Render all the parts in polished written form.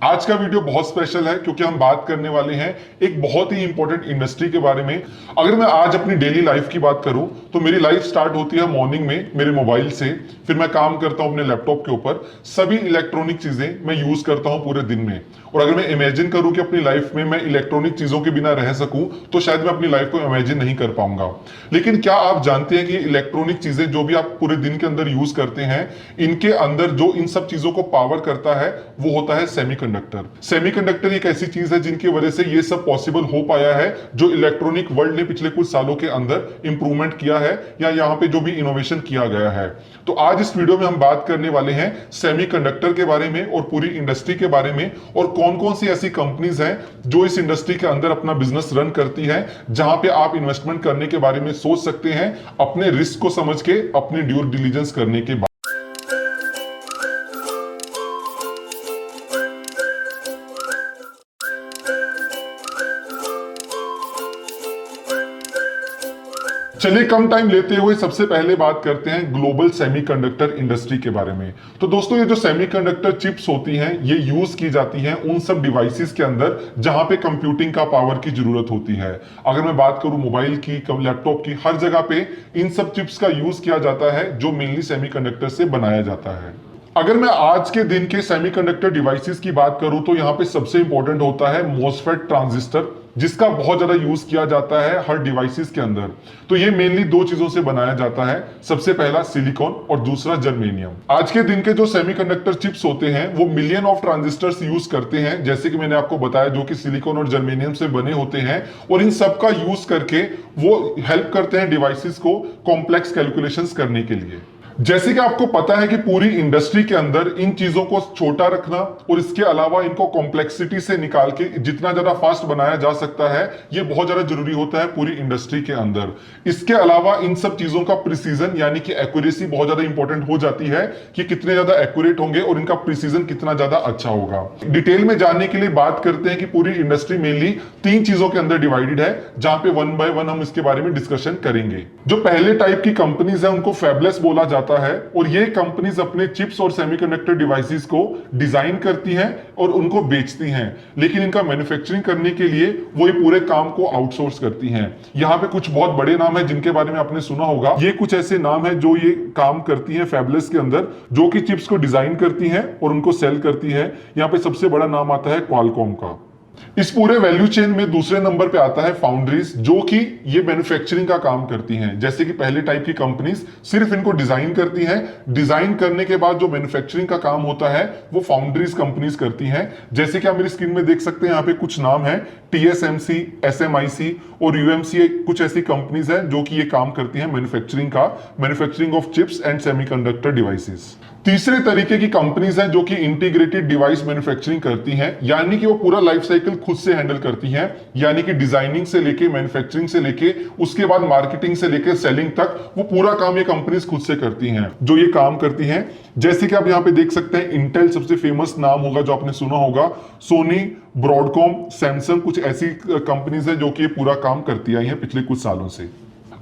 आज का वीडियो बहुत स्पेशल है क्योंकि हम बात करने वाले हैं एक बहुत ही इंपॉर्टेंट इंडस्ट्री के बारे में। अगर मैं आज अपनी डेली लाइफ की बात करूं तो मेरी लाइफ स्टार्ट होती है मॉर्निंग में मेरे मोबाइल से, फिर मैं काम करता हूं अपने लैपटॉप के ऊपर। सभी इलेक्ट्रॉनिक चीजें मैं यूज करता हूं पूरे दिन में। और अगर मैं इमेजिन करूं कि अपनी लाइफ में मैं इलेक्ट्रॉनिक चीजों के बिना रह सकूं तो शायद मैं अपनी लाइफ को इमेजिन नहीं कर पाऊंगा। लेकिन क्या आप जानते हैं कि इलेक्ट्रॉनिक चीजें जो भी आप पूरे दिन के अंदर यूज करते हैं, इनके अंदर जो इन सब चीजों को पावर करता है वो होता है सेमीकंडक्टर। सेमीकंडक्टर एक ऐसी चीज है जिनकी वजह से ये सब पॉसिबल हो पाया है, जो इलेक्ट्रॉनिक वर्ल्ड ने पिछले कुछ सालों के अंदर इंप्रूवमेंट किया है या यहाँ पे जो भी इनोवेशन किया गया है। तो आज इस वीडियो में हम बात करने वाले हैं सेमीकंडक्टर के बारे में और पूरी इंडस्ट्री के बारे में, और कौन कौन सी ऐसी कंपनीज हैं जो इस इंडस्ट्री के अंदर अपना बिजनेस रन करती हैं, जहां पे आप इन्वेस्टमेंट करने के बारे में सोच सकते हैं अपने रिस्क को समझ के, अपनी ड्यू डिलीजेंस करने के बाद। चलिए कम टाइम लेते हुए सबसे पहले बात करते हैं ग्लोबल सेमीकंडक्टर इंडस्ट्री के बारे में। तो दोस्तों, ये जो सेमीकंडक्टर चिप्स होती हैं ये यूज की जाती हैं उन सब डिवाइसेस के अंदर जहां पे कंप्यूटिंग का पावर की जरूरत होती है। अगर मैं बात करूं मोबाइल की, लैपटॉप की, हर जगह पे इन सब चिप्स का यूज किया जाता है जो मेनली सेमीकंडक्टर से बनाया जाता है। अगर मैं आज के दिन के सेमीकंडक्टर डिवाइसेस की बात करूं तो यहां पे सबसे इंपॉर्टेंट होता है मॉसफेट ट्रांजिस्टर, जिसका बहुत ज्यादा यूज किया जाता है हर डिवाइसेस के अंदर। तो ये मेनली दो चीजों से बनाया जाता है, सबसे पहला सिलिकॉन और दूसरा जर्मेनियम। आज के दिन के जो सेमीकंडक्टर चिप्स होते हैं वो मिलियन ऑफ ट्रांजिस्टर्स यूज करते हैं, जैसे कि मैंने आपको बताया, जो कि सिलिकॉन और जर्मेनियम से बने होते हैं। और इन सब का यूज करके वो हेल्प करते हैं डिवाइसेस को कॉम्प्लेक्स कैलकुलेशंस करने के लिए। जैसे कि आपको पता है कि पूरी इंडस्ट्री के अंदर इन चीजों को छोटा रखना और इसके अलावा इनको कॉम्प्लेक्सिटी से निकाल के जितना ज्यादा फास्ट बनाया जा सकता है, ये बहुत ज्यादा जरूरी होता है पूरी इंडस्ट्री के अंदर। इसके अलावा इन सब चीजों का प्रिसीजन यानी कि एक्यूरेसी बहुत ज्यादा इंपॉर्टेंट हो जाती है कि कितने ज्यादा एक्यूरेट होंगे और इनका प्रिसीजन कितना ज्यादा अच्छा होगा। डिटेल में जानने के लिए बात करते हैं कि पूरी इंडस्ट्री मेनली तीन चीजों के अंदर डिवाइडेड है, जहां पे वन बाय वन हम इसके बारे में डिस्कशन करेंगे। जो पहले टाइप की कंपनीज है उनको फैबलेस बोला जाता है, और ये कंपनीज अपने चिप्स और सेमीकंडक्टर डिवाइसेस को डिजाइन करती हैं और उनको बेचती हैं, लेकिन इनका मैन्युफैक्चरिंग करने के लिए वो ये पूरे काम को आउटसोर्स करती हैं। यहां पे कुछ बहुत बड़े नाम है जिनके बारे में आपने सुना होगा। ये कुछ ऐसे नाम है जो ये काम करती हैं फैबलेस के अंदर, जो कि चिप्स को डिजाइन करती हैं और उनको सेल करती है। यहां पे सबसे बड़ा नाम आता है क्वालकॉम का। इस पूरे वैल्यू चेन में दूसरे नंबर पे आता है फाउंड्रीज, जो कि ये मैन्युफैक्चरिंग का काम करती हैं। जैसे कि पहले टाइप की कंपनीज सिर्फ इनको डिजाइन करती हैं, डिजाइन करने के बाद जो मैन्युफैक्चरिंग का काम होता है वो फाउंड्रीज कंपनीज करती हैं। जैसे कि आप मेरी स्क्रीन में देख सकते हैं, यहाँ पे कुछ नाम है, TSMC, SMIC और UMC, कुछ ऐसी कंपनीज हैं जो कि ये काम करती हैं manufacturing of chips and semiconductor devices. तीसरे तरीके की कंपनीज हैं जो कि इंटीग्रेटेड डिवाइस मैन्युफैक्चरिंग करती हैं, यानी कि वो पूरा लाइफ साइकिल खुद से हैंडल करती हैं, यानी कि डिजाइनिंग से लेके, मैन्युफैक्चरिंग से लेके, उसके बाद मार्केटिंग से लेके सेलिंग तक वो पूरा काम ये कंपनीज खुद से करती हैं। जो ये काम करती हैं, जैसे कि आप यहाँ पे देख सकते हैं, इंटेल सबसे फेमस नाम होगा जो आपने सुना होगा, सोनी, ब्रॉडकॉम, सैमसंग, कुछ ऐसी कंपनीज है जो कि ये पूरा काम करती आई हैं पिछले कुछ सालों से।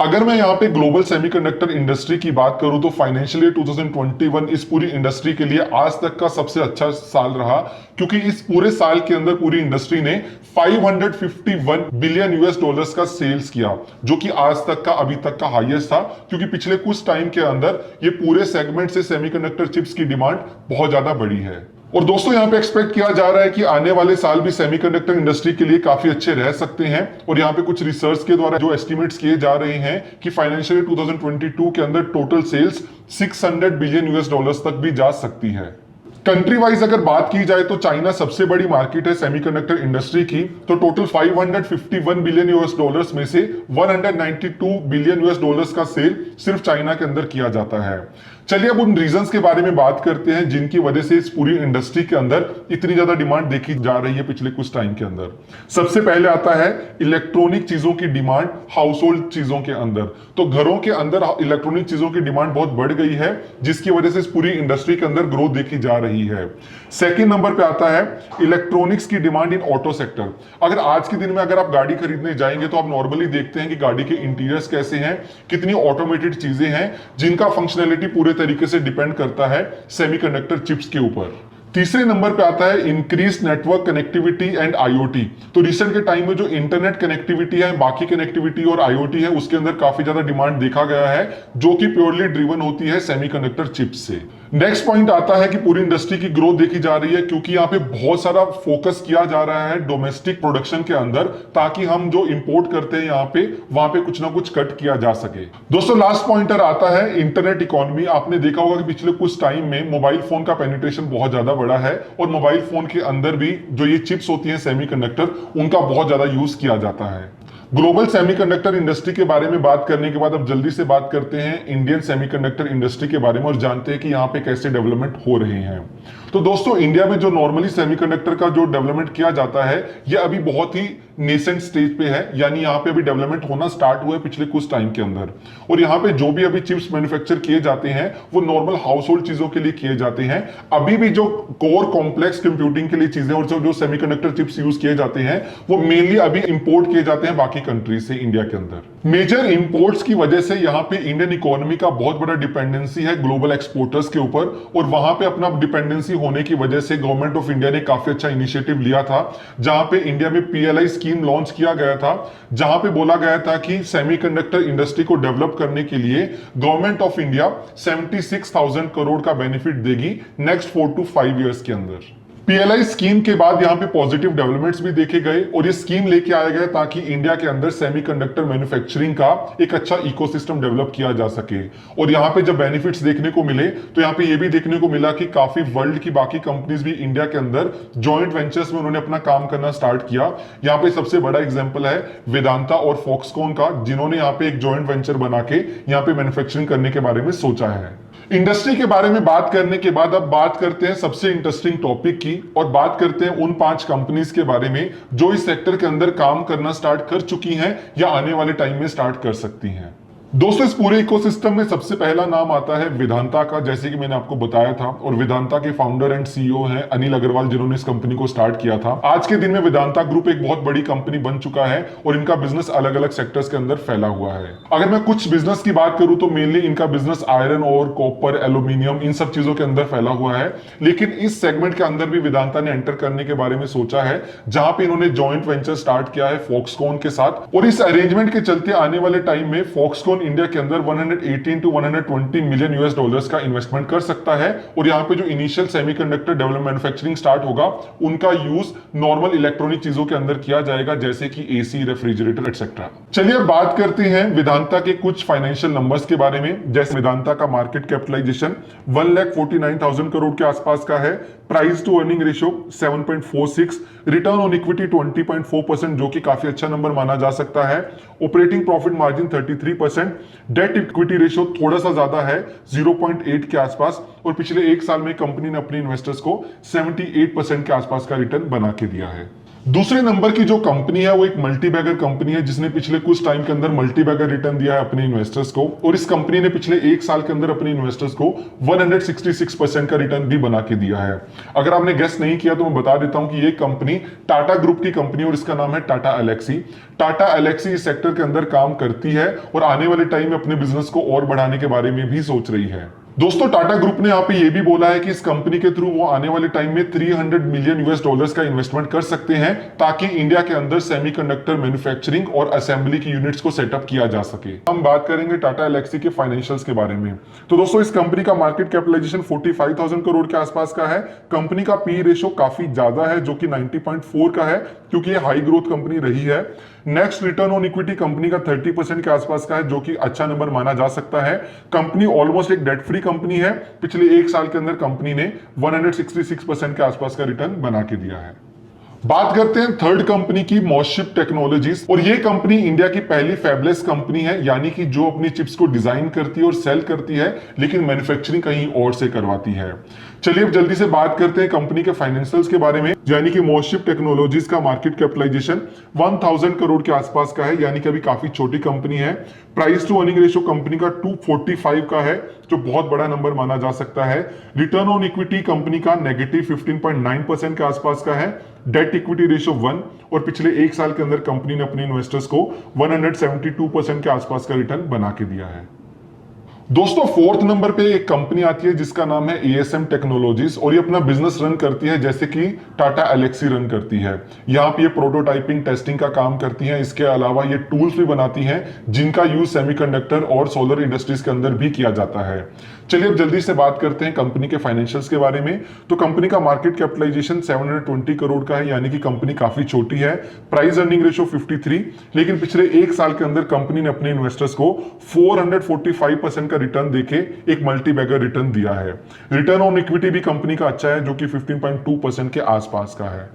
अगर मैं यहाँ पे ग्लोबल सेमीकंडक्टर इंडस्ट्री की बात करूं तो फाइनेंशियल ईयर 2021 इस पूरी इंडस्ट्री के लिए आज तक का सबसे अच्छा साल रहा, क्योंकि इस पूरे साल के अंदर पूरी इंडस्ट्री ने 551 बिलियन US डॉलर्स का सेल्स किया, जो कि आज तक का अभी तक का हाईएस्ट था, क्योंकि पिछले कुछ टाइम के अंदर ये पूरे सेगमेंट से सेमीकंडक्टर चिप्स की डिमांड बहुत ज्यादा बढ़ी है। और दोस्तों, यहाँ पे एक्सपेक्ट किया जा रहा है कि आने वाले साल भी सेमीकंडक्टर इंडस्ट्री के लिए काफी अच्छे रह सकते हैं। और यहाँ पे कुछ रिसर्च के द्वारा जो एस्टिमेट्स किए जा रहे हैं कि फाइनेंशियल ईयर 2022 के अंदर total sales 600 billion US dollars तक भी जा सकती है। कंट्री वाइज अगर बात की जाए तो चाइना सबसे बड़ी मार्केट है सेमीकंडक्टर इंडस्ट्री की। तो टोटल 551 बिलियन US डॉलर्स में से 192 बिलियन US डॉलर्स का सेल सिर्फ चाइना के अंदर किया जाता है। चलिए अब उन रीजंस के बारे में बात करते हैं जिनकी वजह से इस पूरी इंडस्ट्री के अंदर इतनी ज्यादा डिमांड देखी जा रही है पिछले कुछ टाइम के अंदर। सबसे पहले आता है इलेक्ट्रॉनिक चीजों की डिमांड हाउस होल्ड चीजों के अंदर। तो घरों के अंदर इलेक्ट्रॉनिक चीजों की डिमांड बहुत बढ़ गई है, जिसकी वजह से इस पूरी इंडस्ट्री के अंदर ग्रोथ देखी जा रही है। सेकेंड नंबर पे आता है इलेक्ट्रॉनिक्स की डिमांड इन ऑटो सेक्टर। अगर आज के दिन में अगर आप गाड़ी खरीदने जाएंगे तो आप नॉर्मली देखते हैं कि गाड़ी के इंटीरियर्स कैसे हैं, कितनी ऑटोमेटेड चीजें हैं जिनका फंक्शनैलिटी पूरे तरीके से डिपेंड करता है सेमीकंडक्टर चिप्स के ऊपर। तीसरे नंबर पे आता है increase network connectivity and IoT. तो रिसेंट के टाइम में जो इंटरनेट कनेक्टिविटी है, बाकी कनेक्टिविटी और आईओटी है, उसके अंदर काफी ज्यादा डिमांड देखा गया है, जो कि प्योरली ड्रिवन होती है सेमीकंडक्टर चिप्स से। नेक्स्ट पॉइंट आता है कि पूरी इंडस्ट्री की ग्रोथ देखी जा रही है, क्योंकि यहाँ पे बहुत सारा फोकस किया जा रहा है डोमेस्टिक प्रोडक्शन के अंदर, ताकि हम जो इंपोर्ट करते हैं यहाँ पे, वहां पे कुछ ना कुछ कट किया जा सके। दोस्तों लास्ट पॉइंटर आता है इंटरनेट इकोनॉमी। आपने देखा होगा कि पिछले कुछ टाइम में मोबाइल फोन का पेनिट्रेशन बहुत ज्यादा बढ़ा है, और मोबाइल फोन के अंदर भी जो ये चिप्स होती हैं सेमीकंडक्टर, उनका बहुत ज्यादा यूज किया जाता है। ग्लोबल सेमीकंडक्टर इंडस्ट्री के बारे में बात करने के बाद अब जल्दी से बात करते हैं इंडियन सेमीकंडक्टर इंडस्ट्री के बारे में और जानते हैं कि यहाँ पे कैसे डेवलपमेंट हो रहे हैं। तो दोस्तों इंडिया में जो नॉर्मली सेमीकंडक्टर का जो डेवलपमेंट किया जाता है, ये अभी बहुत ही नेसेंट स्टेज पे है, यानी यहाँ पे अभी डेवलपमेंट होना स्टार्ट हुआ है पिछले कुछ टाइम के अंदर। और यहाँ पे जो भी अभी चिप्स मैन्युफैक्चर किए जाते हैं वो नॉर्मल हाउस होल्ड चीजों के लिए किए जाते हैं। अभी भी जो कोर कॉम्प्लेक्स कंप्यूटिंग के लिए चीजें और जो सेमीकंडक्टर चिप्स यूज किए जाते हैं, वो मेनली अभी इंपोर्ट किए जाते हैं बाकी कंट्री से इंडिया के अंदर। मेजर इंपोर्ट्स की वजह से यहाँ पे इंडियन इकोनॉमी का बहुत बड़ा डिपेंडेंसी है ग्लोबल एक्सपोर्टर्स के ऊपर, और वहां पे अपना डिपेंडेंसी होने की वजह से गवर्नमेंट ऑफ इंडिया ने काफी अच्छा इनिशिएटिव लिया था, जहां पे इंडिया में पीएलआई स्कीम लॉन्च किया गया था, जहां पे बोला गया था कि सेमीकंडक्टर इंडस्ट्री को डेवलप करने के लिए गवर्नमेंट ऑफ इंडिया 76,000 करोड़ का बेनिफिट देगी नेक्स्ट 4 to 5 ईयर्स के अंदर। पीएलआई स्कीम के बाद यहां पे पॉजिटिव डेवलपमेंट्स भी देखे गए, और ये स्कीम लेके आया गया ताकि इंडिया के अंदर सेमीकंडक्टर मैन्युफैक्चरिंग का एक अच्छा इकोसिस्टम डेवलप किया जा सके। और यहां पे जब बेनिफिट्स देखने को मिले, तो यहां पे ये भी देखने को मिला कि काफी वर्ल्ड की बाकी कंपनीज भी इंडिया के अंदर जॉइंट वेंचर्स में उन्होंने अपना काम करना स्टार्ट किया। यहाँ पे सबसे बड़ा एग्जाम्पल है वेदांता और फॉक्सकॉन का, जिन्होंने यहाँ पे एक जॉइंट वेंचर बना के यहाँ पे मैन्युफैक्चरिंग करने के बारे में सोचा है। इंडस्ट्री के बारे में बात करने के बाद अब बात करते हैं सबसे इंटरेस्टिंग टॉपिक की, और बात करते हैं उन 5 कंपनीज के बारे में जो इस सेक्टर के अंदर काम करना स्टार्ट कर चुकी हैं या आने वाले टाइम में स्टार्ट कर सकती हैं। दोस्तों इस पूरे इकोसिस्टम में सबसे पहला नाम आता है वेदांता का, जैसे कि मैंने आपको बताया था, और वेदांता के फाउंडर एंड सीईओ हैं अनिल अग्रवाल, जिन्होंने इस कंपनी को स्टार्ट किया था। आज के दिन में वेदांता ग्रुप एक बहुत बड़ी कंपनी बन चुका है, और इनका बिजनेस अलग अलग सेक्टर्स के अंदर फैला हुआ है। अगर मैं कुछ बिजनेस की बात करूं तो मेनली इनका बिजनेस आयरन और कॉपर, एल्यूमिनियम, इन सब चीजों के अंदर फैला हुआ है। लेकिन इस सेगमेंट के अंदर भी वेदांता ने एंटर करने के बारे में सोचा है, जहां पे इन्होंने जॉइंट वेंचर स्टार्ट किया है फॉक्सकॉन के साथ, और इस अरेंजमेंट के चलते आने वाले टाइम में फॉक्सकॉन इंडिया के अंदर 118 to 120 मिलियन यूएस डॉलर्स का इन्वेस्टमेंट कर सकता है। और यहाँ पे जो initial semiconductor development manufacturing start होगा, उनका यूज नॉर्मल इलेक्ट्रॉनिक चीजों के अंदर किया जाएगा, जैसे कि एसी, रेफ्रिजरेटर एक्सेट्रा। चलिए अब बात करते हैं वेदांता के कुछ फाइनेंशियल नंबर्स के बारे में। जैसे वेदांता का मार्केट कैपिटलाइजेशन 1,49,000 करोड़ के आसपास का है, price to earning ratio 7.46, return on equity 20.4%, जो कि काफी अच्छा नंबर माना जा सकता है, operating profit margin 33%, debt equity ratio थोड़ा सा ज्यादा है 0.8 के आसपास, और पिछले 1 साल में कंपनी ने अपने इन्वेस्टर्स को 78% के आसपास का रिटर्न बना के दिया है। दूसरे नंबर की जो कंपनी है वो एक मल्टीबैगर कंपनी है, जिसने पिछले कुछ टाइम के अंदर मल्टीबैगर रिटर्न दिया है अपने इन्वेस्टर्स को, और इस कंपनी ने पिछले 1 साल के अंदर अपने इन्वेस्टर्स को 166% का रिटर्न भी बना के दिया है। अगर आपने गेस नहीं किया तो मैं बता देता हूं कि ये कंपनी टाटा ग्रुप की कंपनी, और इसका नाम है टाटा एलेक्सी। टाटा एलेक्सी इस सेक्टर के अंदर काम करती है, और आने वाले टाइम में अपने बिजनेस को और बढ़ाने के बारे में भी सोच रही है। दोस्तों टाटा ग्रुप ने यहाँ पे ये भी बोला है कि इस कंपनी के थ्रू वो आने वाले टाइम में 300 मिलियन यूएस डॉलर्स का इन्वेस्टमेंट कर सकते हैं, ताकि इंडिया के अंदर सेमीकंडक्टर मैन्युफैक्चरिंग और असेंबली की यूनिट्स को सेटअप किया जा सके। हम बात करेंगे टाटा एलेक्सी के फाइनेंशियल्स के बारे में। तो दोस्तों इस कंपनी का मार्केट कैपिटलाइजेशन 45,000 करोड़ के आसपास का है। कंपनी का पी रेशियो काफी ज्यादा है, जो कि 90.4 का है, क्योंकि ये हाई ग्रोथ कंपनी रही है। Next return on equity company का 30% के आसपास का है, जो कि अच्छा नंबर माना जा सकता है। कंपनी ऑलमोस्ट एक डेट फ्री कंपनी है। पिछले 1 साल के अंदर कंपनी ने 166% के आसपास का रिटर्न बना के दिया है। बात करते हैं थर्ड कंपनी की, मॉसशिप टेक्नोलॉजीज, और ये कंपनी इंडिया की पहली फैबलेस कंपनी है, यानी कि जो अपनी चिप्स को डिजाइन करती है और सेल करती है, लेकिन मैन्युफैक्चरिंग कहीं और से करवाती है। चलिए अब जल्दी से बात करते हैं कंपनी के फाइनेंशियल्स के बारे में। यानी कि मॉसशिप टेक्नोलॉजीज का मार्केट कैपिटलाइजेशन 1000 करोड़ के आसपास का है, यानी कि अभी काफी छोटी कंपनी है। Price to earning ratio company का 245 का है, जो बहुत बड़ा नंबर माना जा सकता है। रिटर्न ऑन इक्विटी कंपनी का -15.9% के आसपास का है। डेट इक्विटी रेशियो 1, और पिछले 1 साल के अंदर कंपनी ने अपने इन्वेस्टर्स को 172% के आसपास का रिटर्न बना के दिया है। दोस्तों फोर्थ नंबर पे एक कंपनी आती है जिसका नाम है एएसएम टेक्नोलॉजीज और ये अपना बिजनेस रन करती है जैसे कि टाटा एलेक्सी रन करती है। यहाँ पे ये प्रोटोटाइपिंग टेस्टिंग का काम करती है। इसके अलावा ये टूल्स भी बनाती हैं जिनका यूज सेमीकंडक्टर और सोलर इंडस्ट्रीज के अंदर भी किया जाता है। चलिए अब जल्दी से बात करते हैं कंपनी के फाइनेंशियल्स के बारे में। तो कंपनी का मार्केट कैपिटलाइजेशन 720 करोड़ का है, यानी कि कंपनी काफी छोटी है। प्राइस अर्निंग रेशो 53, लेकिन पिछले एक साल के अंदर कंपनी ने अपने इन्वेस्टर्स को 445% का रिटर्न देके एक मल्टी बैगर रिटर्न दिया है। रिटर्न ऑन इक्विटी भी कंपनी का अच्छा है जो कि 15.2% के आसपास का है।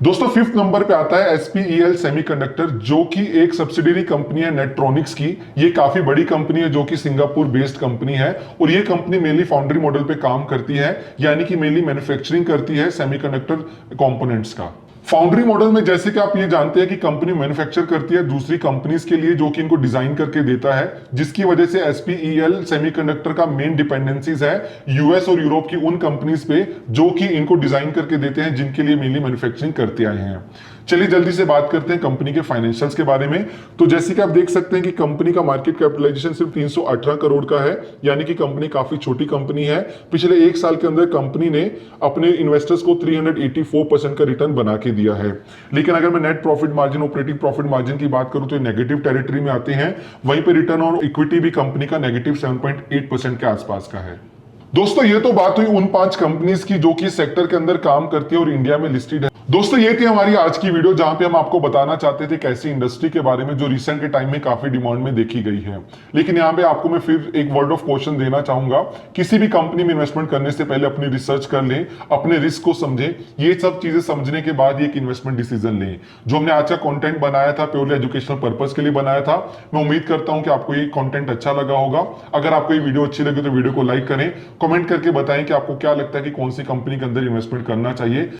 दोस्तों फिफ्थ नंबर पे आता है एसपीईएल सेमीकंडक्टर, जो कि एक सब्सिडियरी कंपनी है नेट्रॉनिक्स की। ये काफी बड़ी कंपनी है जो कि सिंगापुर बेस्ड कंपनी है और ये कंपनी मेनली फाउंड्री मॉडल पे काम करती है, यानी कि मेनली मैन्युफैक्चरिंग करती है सेमीकंडक्टर कंपोनेंट्स का। फाउंड्री मॉडल में जैसे कि आप ये जानते हैं कि कंपनी मैन्युफैक्चर करती है दूसरी कंपनीज के लिए जो कि इनको डिजाइन करके देता है, जिसकी वजह से एसपीईएल सेमीकंडक्टर का मेन डिपेंडेंसीज है यूएस और यूरोप की उन कंपनीज पे जो कि इनको डिजाइन करके देते हैं, जिनके लिए मेनली मैन्युफैक्चरिंग करते आए हैं। चलिए जल्दी से बात करते हैं कंपनी के फाइनेंशियल्स के बारे में। तो जैसे कि आप देख सकते हैं कि कंपनी का मार्केट कैपिटलाइजेशन सिर्फ 318 करोड़ का है, यानी कि कंपनी काफी छोटी कंपनी है। पिछले एक साल के अंदर कंपनी ने अपने इन्वेस्टर्स को 384% का रिटर्न बना के दिया है। लेकिन अगर मैं net profit margin, operating profit margin की बात करूं तो नेगेटिव टेरिटरी में आते हैं। वहीं पे रिटर्न ऑन इक्विटी भी कंपनी का नेगेटिव 7.8% के आसपास का है। दोस्तों ये तो बात हुई उन 5 कंपनीज की जो कि इस सेक्टर के अंदर काम करती है और इंडिया में लिस्टेड है। दोस्तों ये थी हमारी आज की वीडियो जहां पे हम आपको बताना चाहते थे कैसी इंडस्ट्री के बारे में जो रिसेंट के टाइम में काफी डिमांड में देखी गई है। लेकिन यहाँ पे आपको मैं फिर एक वर्ड ऑफ क्वेश्चन देना चाहूंगा, किसी भी कंपनी में इन्वेस्टमेंट करने से पहले अपनी रिसर्च कर लें, अपने रिस्क को समझें। ये सब चीजें समझने के बाद एक इन्वेस्टमेंट डिसीजन लें। जो हमने आज का कंटेंट बनाया था प्योरली एजुकेशनल पर्पज के लिए बनाया था। मैं उम्मीद करता हूं कि आपको ये कंटेंट अच्छा लगा होगा। अगर आपको ये वीडियो अच्छी लगी तो वीडियो को लाइक करें, कमेंट करके बताएं कि आपको क्या लगता है कि कौन सी कंपनी के अंदर इन्वेस्टमेंट करना चाहिए।